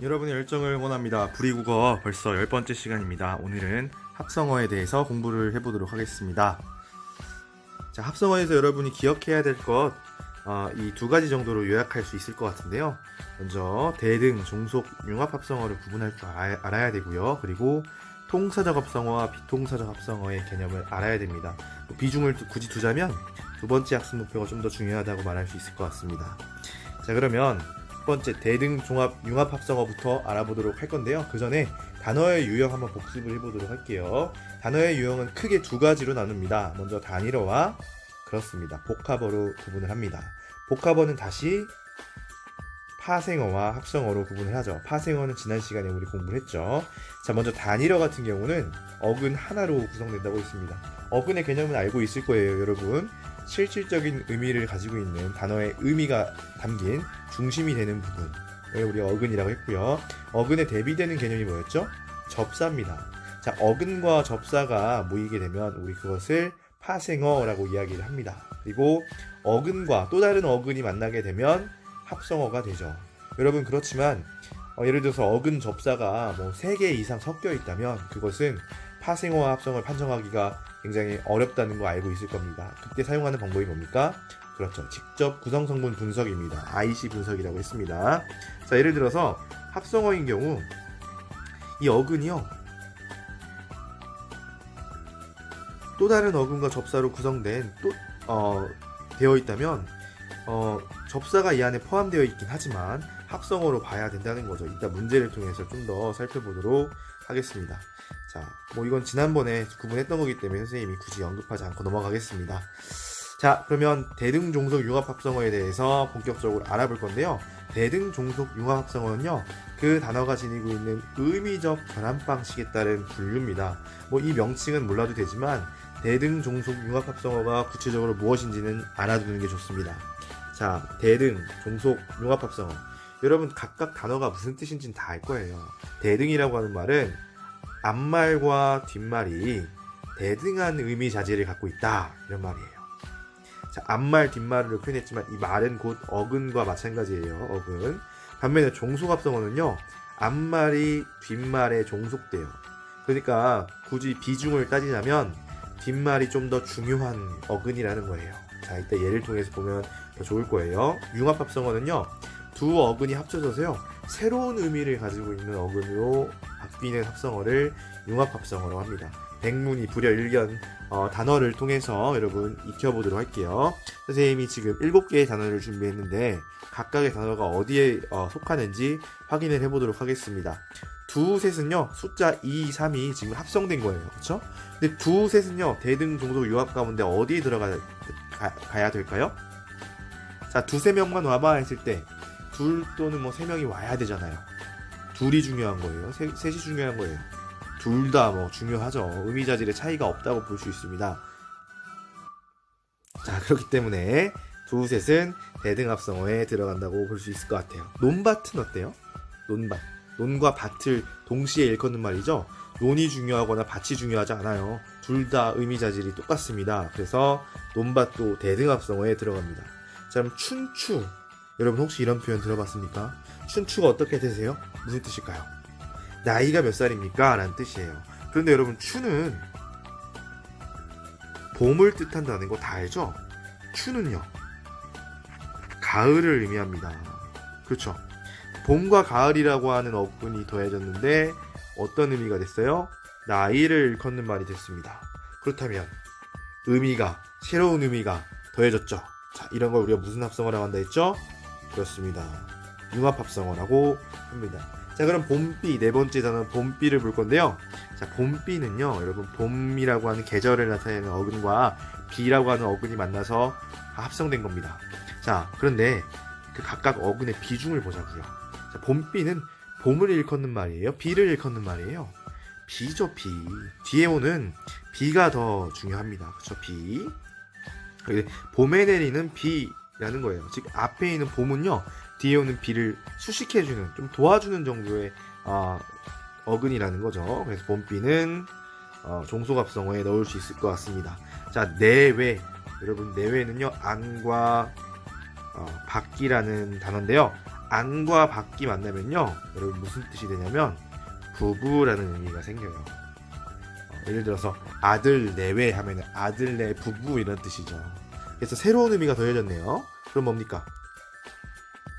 여러분의 열정을 응원합니다. 불이국어 벌써 10번째 시간입니다. 오늘은 합성어에 대해서 공부를 해보도록 하겠습니다. 자, 합성어에서 여러분이 기억해야 될 것, 이 두 가지 정도로 요약할 수 있을 것 같은데요. 먼저 대등, 종속, 융합 합성어를 구분할 줄 알아야 되고요. 그리고 통사적 합성어와 비통사적 합성어의 개념을 알아야 됩니다. 비중을 굳이 두자면 두 번째 학습 목표가 좀 더 중요하다고 말할 수 있을 것 같습니다. 자, 그러면 첫 번째 대등, 종합, 융합 합성어부터 알아보도록 할 건데요. 그 전에 단어의 유형 한번 복습을 해보도록 할게요. 단어의 유형은 크게 두 가지로 나눕니다. 먼저 단일어와 그렇습니다. 복합어로 구분을 합니다. 복합어는 다시 파생어와 합성어로 구분을 하죠. 파생어는 지난 시간에 우리 공부를 했죠. 자, 먼저 단일어 같은 경우는 어근 하나로 구성된다고 했습니다. 어근의 개념은 알고 있을 거예요, 여러분. 실질적인 의미를 가지고 있는 단어의 의미가 담긴 중심이 되는 부분을 우리가 어근이라고 했고요. 어근에 대비되는 개념이 뭐였죠? 접사입니다. 자, 어근과 접사가 모이게 되면 우리 그것을 파생어라고 이야기를 합니다. 그리고 어근과 또 다른 어근이 만나게 되면 합성어가 되죠. 여러분, 그렇지만 예를 들어서 어근 접사가 뭐 3개 이상 섞여 있다면 그것은 파생어와 합성을 판정하기가 굉장히 어렵다는 거 알고 있을 겁니다. 그때 사용하는 방법이 뭡니까? 그렇죠. 직접 구성성분 분석입니다. IC 분석이라고 했습니다. 자, 예를 들어서 합성어인 경우 이 어근이요, 또 다른 어근과 접사로 구성된 되어 있다면 접사가 이 안에 포함되어 있긴 하지만 합성어로 봐야 된다는 거죠. 이따 문제를 통해서 좀 더 살펴보도록 하겠습니다. 자, 뭐 이건 지난번에 구분했던 거기 때문에 선생님이 굳이 언급하지 않고 넘어가겠습니다. 자, 그러면 대등, 종속, 융합 합성어에 대해서 본격적으로 알아볼 건데요. 대등, 종속, 융합 합성어는요, 그 단어가 지니고 있는 의미적 결합 방식에 따른 분류입니다. 뭐 이 명칭은 몰라도 되지만 대등, 종속, 융합 합성어가 구체적으로 무엇인지는 알아두는 게 좋습니다. 자, 대등, 종속, 융합 합성어. 여러분, 각각 단어가 무슨 뜻인지는 다 알 거예요. 대등이라고 하는 말은 앞말과 뒷말이 대등한 의미 자질을 갖고 있다, 이런 말이에요. 자, 앞말, 뒷말을 표현했지만 이 말은 곧 어근과 마찬가지예요. 어근. 반면에 종속합성어는요, 앞말이 뒷말에 종속돼요. 그러니까 굳이 비중을 따지자면 뒷말이 좀 더 중요한 어근이라는 거예요. 자, 이따 예를 통해서 보면 더 좋을 거예요. 융합합성어는요, 두 어근이 합쳐져서요, 새로운 의미를 가지고 있는 어근으로 바뀌는 합성어를 융합합성어라고 합니다. 백문이 불여일견 단어를 통해서 여러분 익혀보도록 할게요. 선생님이 지금 7개의 단어를 준비했는데 각각의 단어가 어디에 속하는지 확인을 해보도록 하겠습니다. 두셋은요, 숫자 2, 3이 지금 합성된 거예요. 그렇죠? 근데 두셋은요, 대등, 종속, 융합 가운데 어디에 가야 될까요? 자, 두세 명만 와봐 했을 때 둘 또는 뭐 3명이 와야 되잖아요. 둘이 중요한 거예요. 셋이 중요한 거예요. 둘 다 뭐 중요하죠. 의미 자질의 차이가 없다고 볼 수 있습니다. 자, 그렇기 때문에 두셋은 대등합성어에 들어간다고 볼 수 있을 것 같아요. 논밭은 어때요? 논밭. 논과 밭을 동시에 일컫는 말이죠. 논이 중요하거나 밭이 중요하지 않아요. 둘 다 의미 자질이 똑같습니다. 그래서 논밭도 대등합성어에 들어갑니다. 자, 그럼 춘추. 여러분 혹시 이런 표현 들어봤습니까? 춘추가 어떻게 되세요? 무슨 뜻일까요? 나이가 몇 살입니까? 라는 뜻이에요. 그런데 여러분, 추는 봄을 뜻한다는 거 다 알죠? 추는요, 가을을 의미합니다. 그렇죠? 봄과 가을이라고 하는 어근이 더해졌는데 어떤 의미가 됐어요? 나이를 일컫는 말이 됐습니다. 그렇다면 새로운 의미가 더해졌죠. 자, 이런 걸 우리가 무슨 합성어라고 한다 했죠? 그렇습니다. 융합합성어라고 합니다. 자, 그럼 봄비, 네 번째 단어 봄비를 볼 건데요. 자, 봄비는요, 여러분, 봄이라고 하는 계절을 나타내는 어근과 비라고 하는 어근이 만나서 합성된 겁니다. 자, 그런데 그 각각 어근의 비중을 보자고요. 자, 봄비는 봄을 일컫는 말이에요? 비를 일컫는 말이에요? 비죠, 비. 뒤에 오는 비가 더 중요합니다. 그쵸, 비. 봄에 내리는 비라는 거예요. 즉, 앞에 있는 봄은요, 뒤에 오는 비를 수식해주는, 좀 도와주는 정도의 어근이라는 거죠. 그래서 봄비는 종속합성어에 넣을 수 있을 것 같습니다. 자, 내외. 여러분, 내외는요, 안과 밖이라는 단어인데요. 안과 밖이 만나면요, 여러분 무슨 뜻이 되냐면 부부라는 의미가 생겨요. 예를 들어서 아들 내외 하면 아들 내 부부 이런 뜻이죠. 그래서 새로운 의미가 더해졌네요. 그럼 뭡니까?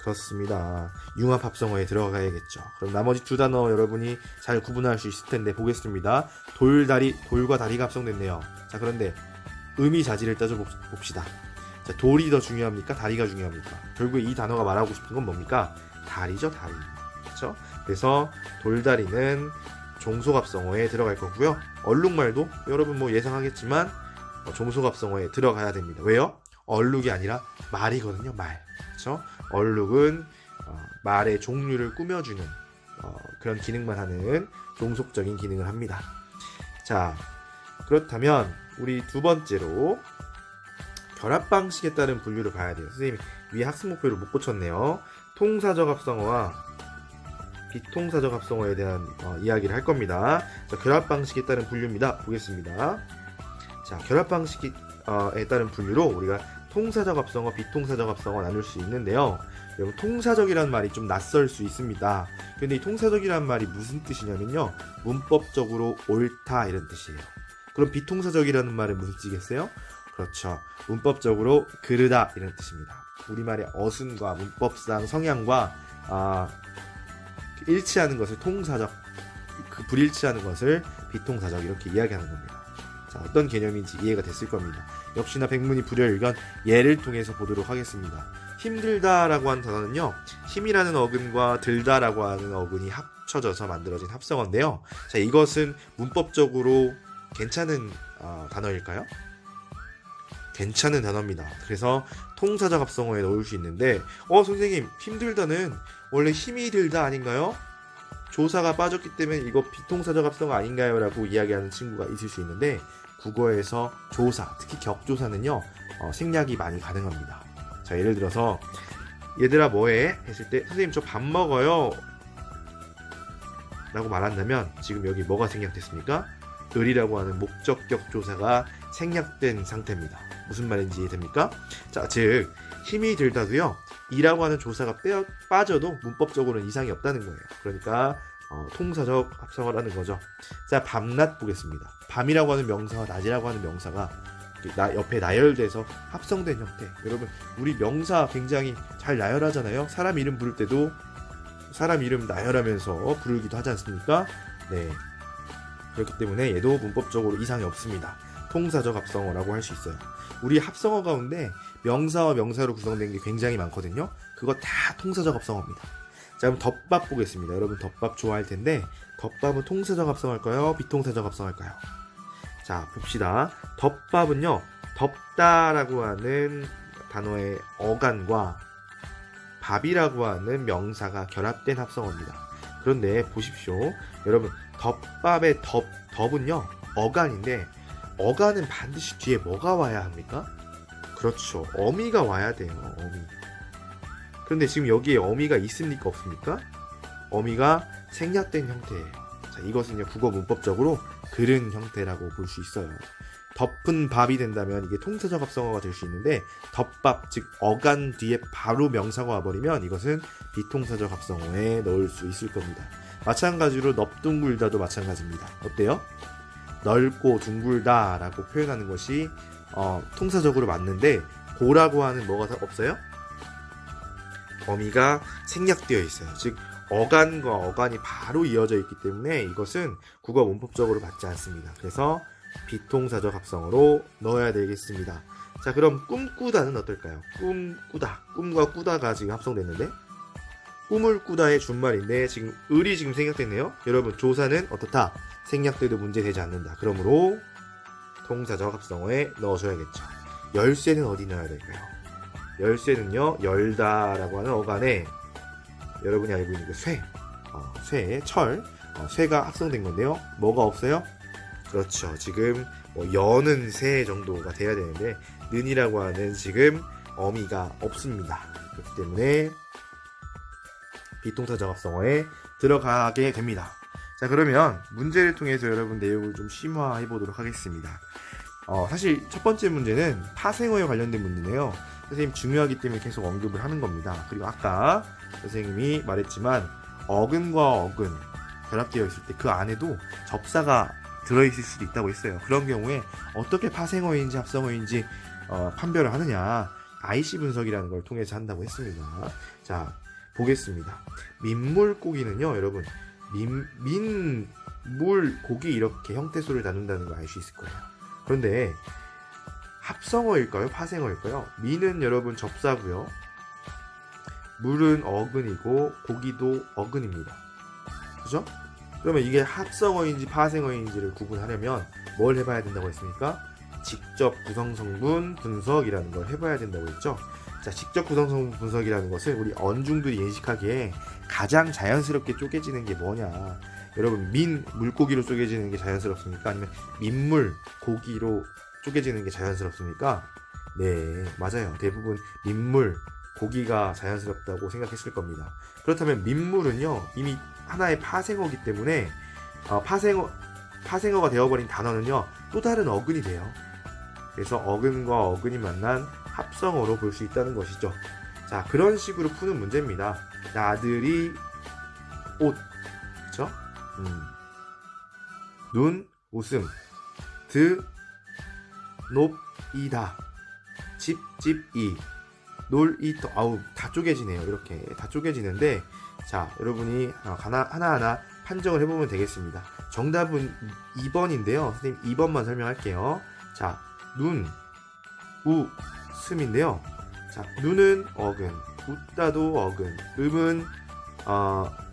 그렇습니다. 융합 합성어에 들어가야겠죠. 그럼 나머지 두 단어 여러분이 잘 구분할 수 있을 텐데 보겠습니다. 돌다리, 돌과 다리가 합성됐네요. 자, 그런데 의미 자질을 따져봅시다. 자, 돌이 더 중요합니까? 다리가 중요합니까? 결국에 이 단어가 말하고 싶은 건 뭡니까? 다리죠, 다리. 그렇죠? 그래서 돌다리는 종속합성어에 들어갈 거고요. 얼룩말도 여러분 뭐 예상하겠지만 종속합성어에 들어가야 됩니다. 왜요? 얼룩이 아니라 말이거든요, 말. 그렇죠? 얼룩은 말의 종류를 꾸며주는 그런 기능만 하는 종속적인 기능을 합니다. 자, 그렇다면 우리 두 번째로 결합 방식에 따른 분류를 봐야 돼요. 선생님이 위에 학습 목표를 못 고쳤네요. 통사적 합성어와 비통사적 합성어에 대한 이야기를 할 겁니다. 자, 결합 방식에 따른 분류입니다. 보겠습니다. 자, 결합 방식에 따른 분류로 우리가 통사적 합성어, 비통사적 합성어 나눌 수 있는데요. 여러분, 통사적이라는 말이 좀 낯설 수 있습니다. 근데 이 통사적이라는 말이 무슨 뜻이냐면요, 문법적으로 옳다 이런 뜻이에요. 그럼 비통사적이라는 말은 무슨 뜻이겠어요? 그렇죠. 문법적으로 그르다 이런 뜻입니다. 우리말의 어순과 문법상 성향과 일치하는 것을 통사적, 그 불일치하는 것을 비통사적 이렇게 이야기하는 겁니다. 자, 어떤 개념인지 이해가 됐을 겁니다. 역시나 백문이 불여일견 예를 통해서 보도록 하겠습니다. 힘들다라고 하는 단어는요, 힘이라는 어근과 들다라고 하는 어근이 합쳐져서 만들어진 합성어인데요. 자, 이것은 문법적으로 괜찮은 단어일까요? 괜찮은 단어입니다. 그래서 통사적 합성어에 넣을 수 있는데, 선생님, 힘들다는 원래 힘이 들다 아닌가요? 조사가 빠졌기 때문에 이거 비통사적 합성어 아닌가요? 라고 이야기하는 친구가 있을 수 있는데, 국어에서 조사, 특히 격조사는요, 생략이 많이 가능합니다. 자, 예를 들어서 얘들아 뭐해? 했을 때 선생님 저 밥 먹어요 라고 말한다면 지금 여기 뭐가 생략됐습니까? 을이라고 하는 목적격 조사가 생략된 상태입니다. 무슨 말인지 이해됩니까? 자, 즉 힘이 들다도요, 이라고 하는 조사가 빠져도 문법적으로는 이상이 없다는 거예요. 그러니까 통사적 합성어라는 거죠. 자, 밤낮 보겠습니다. 밤이라고 하는 명사와 낮이라고 하는 명사가 옆에 나열돼서 합성된 형태. 여러분, 우리 명사 굉장히 잘 나열하잖아요. 사람 이름 부를 때도 사람 이름 나열하면서 부르기도 하지 않습니까? 네. 그렇기 때문에 얘도 문법적으로 이상이 없습니다. 통사적 합성어라고 할 수 있어요. 우리 합성어 가운데 명사와 명사로 구성된 게 굉장히 많거든요. 그거 다 통사적 합성어입니다. 자, 그럼 덮밥 보겠습니다. 여러분 덮밥 좋아할 텐데 덮밥은 통사적 합성할까요? 비통사적 합성할까요? 자, 봅시다. 덮밥은요, 덮다라고 하는 단어의 어간과 밥이라고 하는 명사가 결합된 합성어입니다. 그런데 보십시오. 여러분, 덮밥의 덮은요, 어간인데 어간은 반드시 뒤에 뭐가 와야 합니까? 그렇죠. 어미가 와야 돼요. 어미. 그런데 지금 여기에 어미가 있습니까? 없습니까? 어미가 생략된 형태예요. 자, 이것은요, 국어 문법적으로 그른 형태라고 볼 수 있어요. 덮은 밥이 된다면 이게 통사적 합성어가 될 수 있는데, 덮밥, 즉 어간 뒤에 바로 명사가 와버리면 이것은 비통사적 합성어에 넣을 수 있을 겁니다. 마찬가지로 넙둥글다도 마찬가지입니다. 어때요? 넓고 둥글다 라고 표현하는 것이 통사적으로 맞는데, 고라고 하는 뭐가 없어요? 어미가 생략되어 있어요. 즉 어간과 어간이 바로 이어져 있기 때문에 이것은 국어 문법적으로 맞지 않습니다. 그래서 비통사적 합성어로 넣어야 되겠습니다. 자, 그럼 꿈꾸다는 어떨까요? 꿈꾸다. 꿈과 꾸다가 지금 합성됐는데, 꿈을 꾸다의 준말인데 지금 을이 지금 생략됐네요. 여러분, 조사는 어떻다? 생략돼도 문제되지 않는다. 그러므로 통사적 합성어에 넣어줘야겠죠. 열쇠는 어디 넣어야 될까요? 열쇠는요, 열다라고 하는 어간에 여러분이 알고 있는 그 쇠, 철, 쇠가 합성된 건데요. 뭐가 없어요? 그렇죠. 지금 여는 새 정도가 돼야 되는데 는이라고 하는 지금 어미가 없습니다. 그렇기 때문에 비통사적 합성어에 들어가게 됩니다. 자, 그러면 문제를 통해서 여러분 내용을 좀 심화해 보도록 하겠습니다. 사실 첫 번째 문제는 파생어에 관련된 문제네요. 선생님 중요하기 때문에 계속 언급을 하는 겁니다. 그리고 아까 선생님이 말했지만 어근과 어근 결합되어 있을 때 그 안에도 접사가 들어있을 수도 있다고 했어요. 그런 경우에 어떻게 파생어인지 합성어인지 판별을 하느냐, IC 분석이라는 걸 통해서 한다고 했습니다. 자, 보겠습니다. 민물고기는요, 여러분, 민물고기 이렇게 형태소를 나눈다는 걸 알 수 있을 거예요. 그런데 합성어일까요? 파생어일까요? 민은 여러분 접사고요. 물은 어근이고 고기도 어근입니다. 그죠? 그러면 이게 합성어인지 파생어인지를 구분하려면 뭘 해봐야 된다고 했습니까? 직접 구성성분 분석이라는 걸 해봐야 된다고 했죠. 자, 직접 구성성분 분석이라는 것은 우리 언중들이 인식하기에 가장 자연스럽게 쪼개지는 게 뭐냐. 여러분, 물고기로 쪼개지는 게 자연스럽습니까? 아니면 민물 고기로 쪼개지는 게 자연스럽습니까? 네, 맞아요. 대부분 민물 고기가 자연스럽다고 생각했을 겁니다. 그렇다면 민물은요, 이미 하나의 파생어이기 때문에 파생어가 되어버린 단어는요, 또 다른 어근이 돼요. 그래서 어근과 어근이 만난 합성어로 볼 수 있다는 것이죠. 자, 그런 식으로 푸는 문제입니다. 나들이 옷, 그쵸? 눈, 웃음, 높이다, 집, 이, 놀이터. 아우, 다 쪼개지네요. 이렇게 다 쪼개지는데, 자, 여러분이 하나하나 판정을 해보면 되겠습니다. 정답은 2번인데요. 선생님 2번만 설명할게요. 자, 눈, 웃음인데요. 자, 눈은 어근, 웃다도 어근, 음은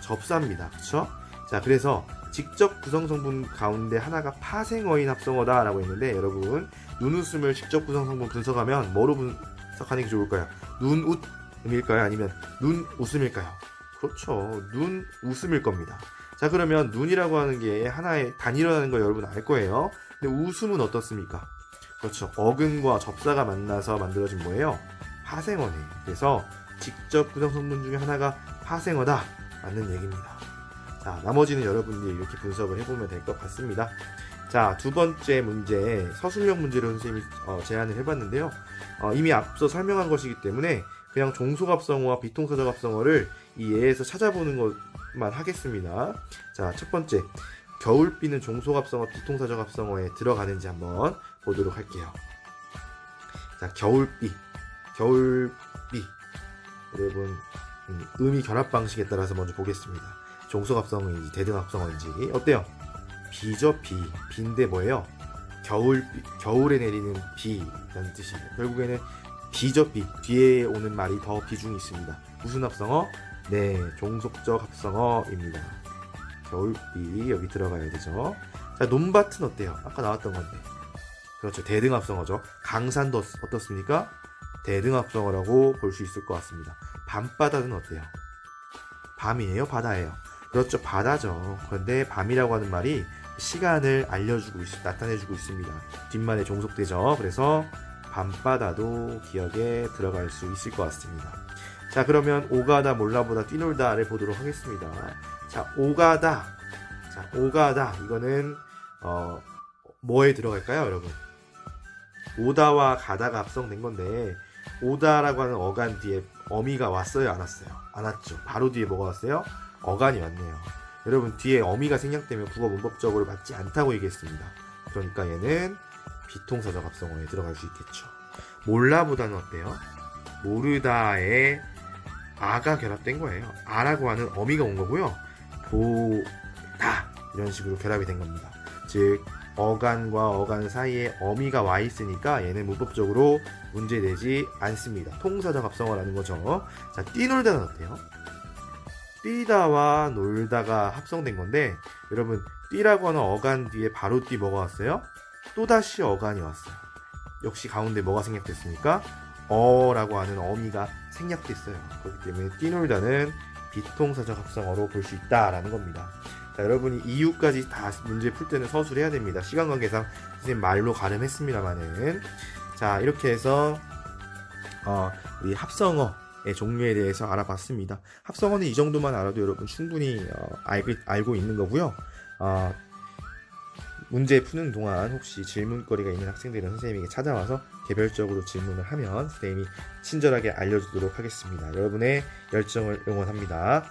접사입니다. 그쵸? 자, 그래서 직접 구성성분 가운데 하나가 파생어인 합성어다 라고 했는데, 여러분, 눈웃음을 직접 구성성분 분석하면 뭐로 분석하는 게 좋을까요? 눈웃음일까요? 아니면 눈웃음일까요? 그렇죠. 눈웃음일 겁니다. 자, 그러면 눈이라고 하는 게 하나의 단위라는 거 여러분 알 거예요. 근데 웃음은 어떻습니까? 그렇죠. 어근과 접사가 만나서 만들어진 뭐예요? 파생어네. 그래서 직접 구성성분 중에 하나가 파생어다 맞는 얘기입니다. 자, 나머지는 여러분들이 이렇게 분석을 해보면 될 것 같습니다. 자, 두 번째 문제, 서술형 문제로 선생님이 제안을 해봤는데요. 이미 앞서 설명한 것이기 때문에 그냥 종속합성어와 비통사적 합성어를 이 예에서 찾아보는 것만 하겠습니다. 자, 첫 번째, 겨울비는 종속합성어, 비통사적 합성어에 들어가는지 한번 보도록 할게요. 자, 겨울비. 여러분, 음이 결합 방식에 따라서 먼저 보겠습니다. 종속합성어인지 대등합성어인지. 어때요? 비죠, 비. 비인데 뭐예요? 겨울에 내리는 비라는 뜻이에요. 결국에는 비죠, 비. 뒤에 오는 말이 더 비중이 있습니다. 무슨 합성어? 네, 종속적 합성어입니다. 겨울비 여기 들어가야 되죠. 자, 논밭은 어때요? 아까 나왔던 건데. 그렇죠, 대등합성어죠. 강산도 어떻습니까? 대등합성어라고 볼 수 있을 것 같습니다. 밤바다는 어때요? 밤이에요? 바다예요? 그렇죠, 바다죠. 그런데 밤이라고 하는 말이 시간을 나타내주고 있습니다. 뒷말에 종속되죠. 그래서 밤바다도 기억에 들어갈 수 있을 것 같습니다. 자, 그러면 오가다, 몰라보다, 뛰놀다를 보도록 하겠습니다. 자, 오가다. 이거는 뭐에 들어갈까요, 여러분? 오다와 가다가 합성된 건데, 오다라고 하는 어간 뒤에 어미가 왔어요, 안 왔어요? 안 왔죠. 바로 뒤에 뭐가 왔어요? 어간이 왔네요. 여러분, 뒤에 어미가 생략되면 국어 문법적으로 맞지 않다고 얘기했습니다. 그러니까 얘는 비통사적 합성어에 들어갈 수 있겠죠. 몰라보다는 어때요? 모르다에 아가 결합된 거예요. 아라고 하는 어미가 온 거고요. 보다 이런 식으로 결합이 된 겁니다. 즉, 어간과 어간 사이에 어미가 와 있으니까 얘는 문법적으로 문제되지 않습니다. 통사적 합성어라는 거죠. 자, 뛰놀다는 어때요? 뛰다와 놀다가 합성된 건데, 여러분, 뛰라고 하는 어간 뒤에 바로 뒤 뭐가 왔어요? 또다시 어간이 왔어요. 역시 가운데 뭐가 생략됐습니까? 어라고 하는 어미가 생략됐어요. 그렇기 때문에 뛰놀다는 비통사적 합성어로 볼 수 있다라는 겁니다. 자, 여러분이 이유까지 다 문제 풀 때는 서술해야 됩니다. 시간 관계상 선생님 말로 가름했습니다만은. 자, 이렇게 해서 우리 합성어의 종류에 대해서 알아봤습니다. 합성어는 이 정도만 알아도 여러분 충분히 알고 있는 거고요. 문제 푸는 동안 혹시 질문거리가 있는 학생들은 선생님에게 찾아와서 개별적으로 질문을 하면 선생님이 친절하게 알려주도록 하겠습니다. 여러분의 열정을 응원합니다.